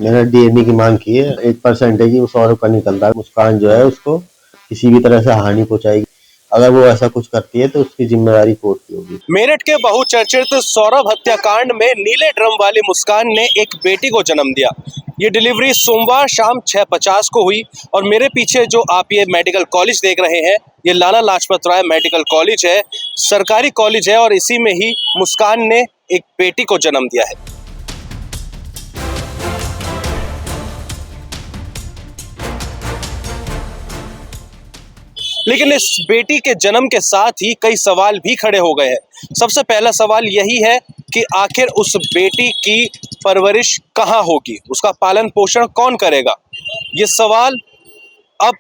मैंने डीएनए की मांग की है। 1% है कि वो सौरभ का निकलता है। मुस्कान जो है उसको किसी भी तरह से हानि पहुंचाएगी। अगर वो ऐसा कुछ करती है तो उसकी जिम्मेदारी कोर्ट की होगी। मेरठ के बहुचर्चित सौरभ हत्याकांड में नीले ड्रम वाली मुस्कान ने एक बेटी को जन्म दिया। ये डिलीवरी सोमवार शाम 6:50 को हुई और मेरे पीछे जो आप ये मेडिकल कॉलेज देख रहे हैं, ये लाला लाजपत राय मेडिकल कॉलेज है, सरकारी कॉलेज है और इसी में ही मुस्कान ने एक बेटी को जन्म दिया है। लेकिन इस बेटी के जन्म के साथ ही कई सवाल भी खड़े हो गए हैं। सबसे पहला सवाल यही है कि आखिर उस बेटी की परवरिश कहाँ होगी, उसका पालन पोषण कौन करेगा। ये सवाल अब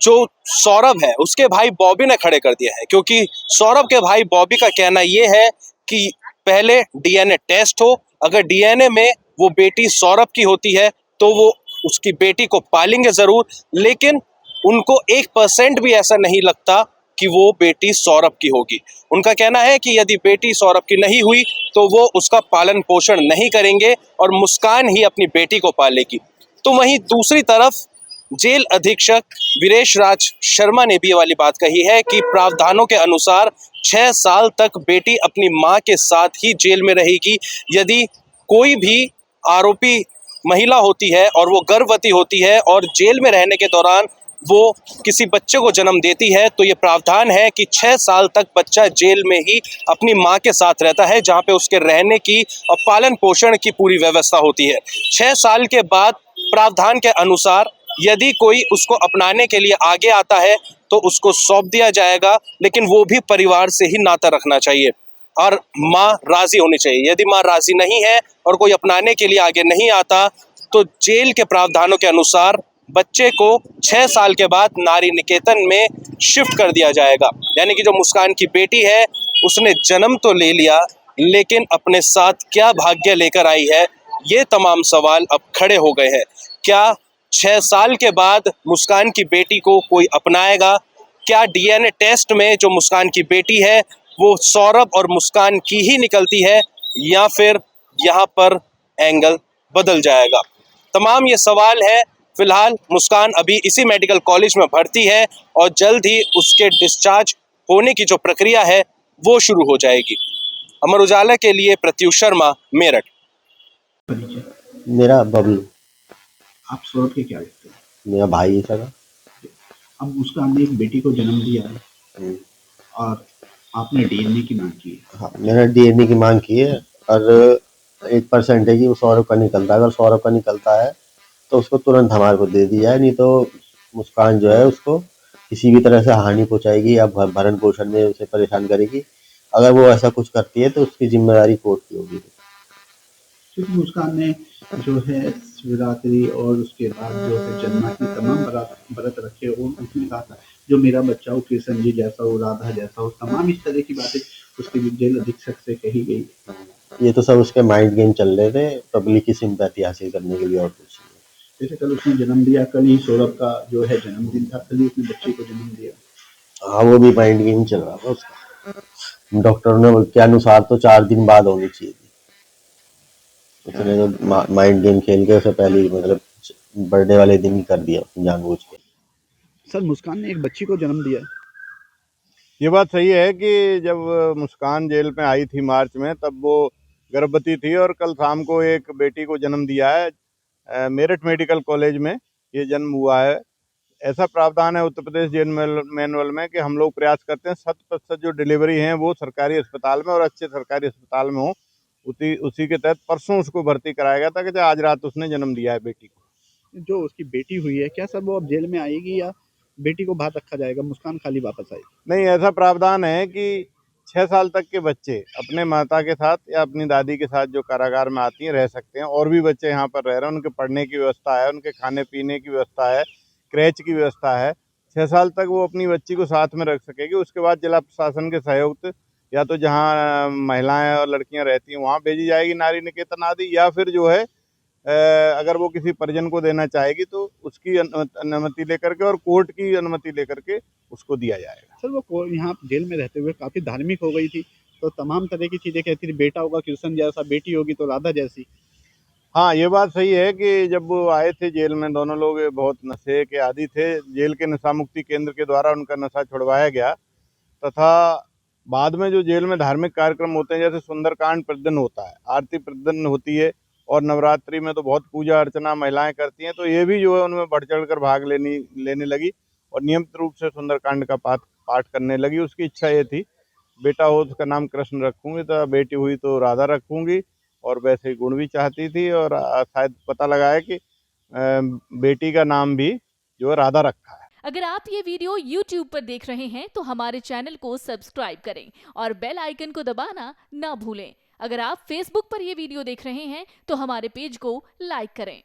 जो सौरभ है उसके भाई बॉबी ने खड़े कर दिया है, क्योंकि सौरभ के भाई बॉबी का कहना ये है कि पहले डीएनए टेस्ट हो, अगर डीएनए में वो बेटी सौरभ की होती है तो वो उसकी बेटी को पालेंगे जरूर, लेकिन उनको 1% भी ऐसा नहीं लगता कि वो बेटी सौरभ की होगी। उनका कहना है कि यदि बेटी सौरभ की नहीं हुई तो वो उसका पालन पोषण नहीं करेंगे और मुस्कान ही अपनी बेटी को पालेगी। तो वहीं दूसरी तरफ जेल अधीक्षक वीरेश राज शर्मा ने भी ये वाली बात कही है कि प्रावधानों के अनुसार 6 साल तक बेटी अपनी मां के साथ ही जेल में रहेगी। यदि कोई भी आरोपी महिला होती है और वो गर्भवती होती है और जेल में रहने के दौरान वो किसी बच्चे को जन्म देती है तो ये प्रावधान है कि 6 साल तक बच्चा जेल में ही अपनी मां के साथ रहता है, जहां पे उसके रहने की और पालन पोषण की पूरी व्यवस्था होती है। 6 साल के बाद प्रावधान के अनुसार यदि कोई उसको अपनाने के लिए आगे आता है तो उसको सौंप दिया जाएगा, लेकिन वो भी परिवार से ही नाता रखना चाहिए और माँ राजी होनी चाहिए। यदि माँ राजी नहीं है और कोई अपनाने के लिए आगे नहीं आता तो जेल के प्रावधानों के अनुसार बच्चे को 6 साल के बाद नारी निकेतन में शिफ्ट कर दिया जाएगा। यानी कि जो मुस्कान की बेटी है उसने जन्म तो ले लिया, लेकिन अपने साथ क्या भाग्य लेकर आई है, ये तमाम सवाल अब खड़े हो गए हैं। क्या 6 साल के बाद मुस्कान की बेटी को कोई अपनाएगा? क्या डीएनए टेस्ट में जो मुस्कान की बेटी है वो सौरभ और मुस्कान की ही निकलती है, या फिर यहाँ पर एंगल बदल जाएगा? तमाम ये सवाल है। फिलहाल मुस्कान अभी इसी मेडिकल कॉलेज में भर्ती है और जल्द ही उसके डिस्चार्ज होने की जो प्रक्रिया है वो शुरू हो जाएगी। अमर उजाला के लिए प्रत्युष शर्मा, मेरठ। मेरा बबलू। आप सौरभ के क्या लगते हैं? मेरा भाई है सगा। अब उसका हमने एक बेटी को जन्म दिया है और आपने डीएनए की मांग की है। हाँ, मैंने डीएनए की मांग की है और 1% है कि वो सौरभ का निकलता है। अगर सौरभ का निकलता है तो उसको तुरंत हमारे को दे दी जाए, नहीं तो मुस्कान जो है उसको किसी भी तरह से हानि पहुंचाएगी या भरण पोषण में उसे परेशान करेगी। अगर वो ऐसा कुछ करती है तो उसकी जिम्मेदारी कोर्ट की होगी। क्योंकि मुस्कान ने जो है शिवरात्रि और उसके बाद जो है जन्माष्टमी तमाम व्रत रखे और उसने कहा था जो मेरा बच्चा हो कृष्ण जी जैसा हो, राधा जैसा हो, तमाम इस तरह की बातें उसके जेल अधीक्षक से कही गई। ये तो सब उसके माइंड गेम चल रहे थे पब्लिक की सिंपैथी हासिल करने के लिए, और कुछ नहीं। जैसे कल उसने जन्म दिया, कल ही सौरभ का जो है जन्मदिन था, कल ही उसने बच्चे को जन्म दिया। हाँ, वो भी माइंड गेम चल रहा था उसका। डॉक्टर ने के अनुसार तो 4 दिन बाद होनी चाहिए थी। उसने तो माइंड गेम खेल के उसे पहले ही मतलब बर्थडे वाले दिन ही कर दिया जानबूझ के। सर, मुस्कान ने एक बच्ची को जन्म दिया। ये बात सही है कि जब मुस्कान जेल में आई थी मार्च में, तब वो गर्भवती थी और कल शाम को एक बेटी को जन्म दिया है। मेरठ मेडिकल कॉलेज में ये जन्म हुआ है। ऐसा प्रावधान है उत्तर प्रदेश जेल मैनुअल में कि हम लोग प्रयास करते हैं 100% जो डिलीवरी हैं वो सरकारी अस्पताल में और अच्छे सरकारी अस्पताल में हो। उसी के तहत परसों उसको भर्ती कराया गया था कि आज रात उसने जन्म दिया है बेटी को। जो उसकी बेटी हुई है, क्या सर वो अब जेल में आएगी या बेटी को बाहर रखा जाएगा, मुस्कान खाली वापस आएगी? नहीं, ऐसा प्रावधान है कि 6 साल तक के बच्चे अपने माता के साथ या अपनी दादी के साथ जो कारागार में आती हैं रह सकते हैं। और भी बच्चे यहाँ पर रह रहे हैं, उनके पढ़ने की व्यवस्था है, उनके खाने पीने की व्यवस्था है, क्रेच की व्यवस्था है। 6 साल तक वो अपनी बच्ची को साथ में रख सकेगी। उसके बाद जिला प्रशासन के सहयोग से या तो जहाँ महिलाएं और लड़कियां रहती हैं वहाँ भेजी जाएगी नारी निकेतन आदि, या फिर जो है अगर वो किसी परिजन को देना चाहेगी तो उसकी अनुमति लेकर के और कोर्ट की अनुमति लेकर के उसको दिया जाएगा। सर, वो यहाँ जेल में रहते हुए काफ़ी धार्मिक हो गई थी, तो तमाम तरह की चीज़ें कहती थी, बेटा होगा कृष्ण जैसा, बेटी होगी तो राधा जैसी। हाँ, ये बात सही है कि जब वो आए थे जेल में, दोनों लोग बहुत नशे के आदी थे। जेल के नशा मुक्ति केंद्र के द्वारा उनका नशा छुड़वाया गया तथा बाद में जो जेल में धार्मिक कार्यक्रम होते हैं, जैसे सुंदरकांड प्रतिदिन होता है, आरती प्रतिदिन होती है और नवरात्रि में तो बहुत पूजा अर्चना महिलाएं करती हैं, तो ये भी जो है उनमें बढ़ चढ़ कर भाग लेने लगी और नियमित रूप से सुंदरकांड का पाठ पाठ करने लगी। उसकी इच्छा ये थी, बेटा हो उसका नाम कृष्ण रखूंगी, तो बेटी हुई तो राधा रखूंगी, और वैसे ही गुण भी चाहती थी। और शायद पता लगा है कि बेटी का नाम भी जो है राधा रखा है। अगर आप ये वीडियो YouTube पर देख रहे हैं तो हमारे चैनल को सब्सक्राइब करें और बेल आइकन को दबाना ना भूलें। अगर आप Facebook पर ये वीडियो देख रहे हैं तो हमारे पेज को लाइक करें।